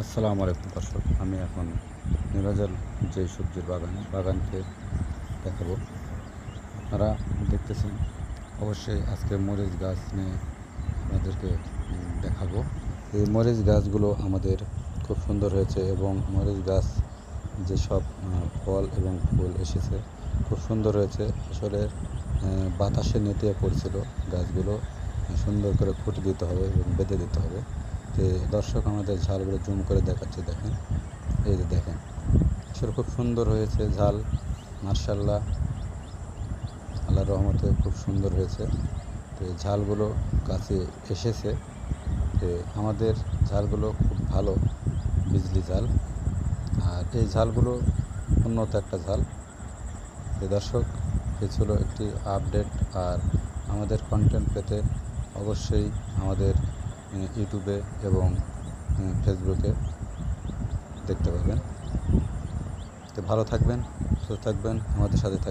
আসসালামু আলাইকুম দর্শক, আমি এখন নিরাজল যে সবজির বাগানকে দেখাবো। আপনারা দেখতেছেন, অবশ্যই আজকে মরিচ গাছ নিয়ে আপনাদেরকে দেখাবো। এই মরিচ গাছগুলো আমাদের খুব সুন্দর হয়েছে এবং মরিচ গাছ যেসব ফল এবং ফুল এসেছে খুব সুন্দর হয়েছে। আসলে বাতাসে নেতিয়ে পড়ছিল, গাছগুলো সুন্দর করে খুঁটি দিতে হবে এবং বেঁধে দিতে হবে। তো দর্শক, আমাদের ঝালগুলো জুম করে দেখাচ্ছে, দেখেন, এই যে দেখেন, আসলে খুব সুন্দর হয়েছে ঝাল। মার্শাল্লাহ, আল্লাহর রহমতে খুব সুন্দর হয়েছে। তো এই ঝালগুলো গাছে এসেছে। তো আমাদের ঝালগুলো খুব ভালো, বিজলি ঝাল। আর এই ঝালগুলো উন্নত একটা ঝাল। তো দর্শক, এ ছিল একটি আপডেট। আর আমাদের কন্টেন্ট পেতে অবশ্যই আমাদের ইউটিউবে এবং ফেসবুকে দেখতে পাবেন। তো ভালো থাকবেন, সুস্থ থাকবেন, আমাদের সাথে থাকবেন।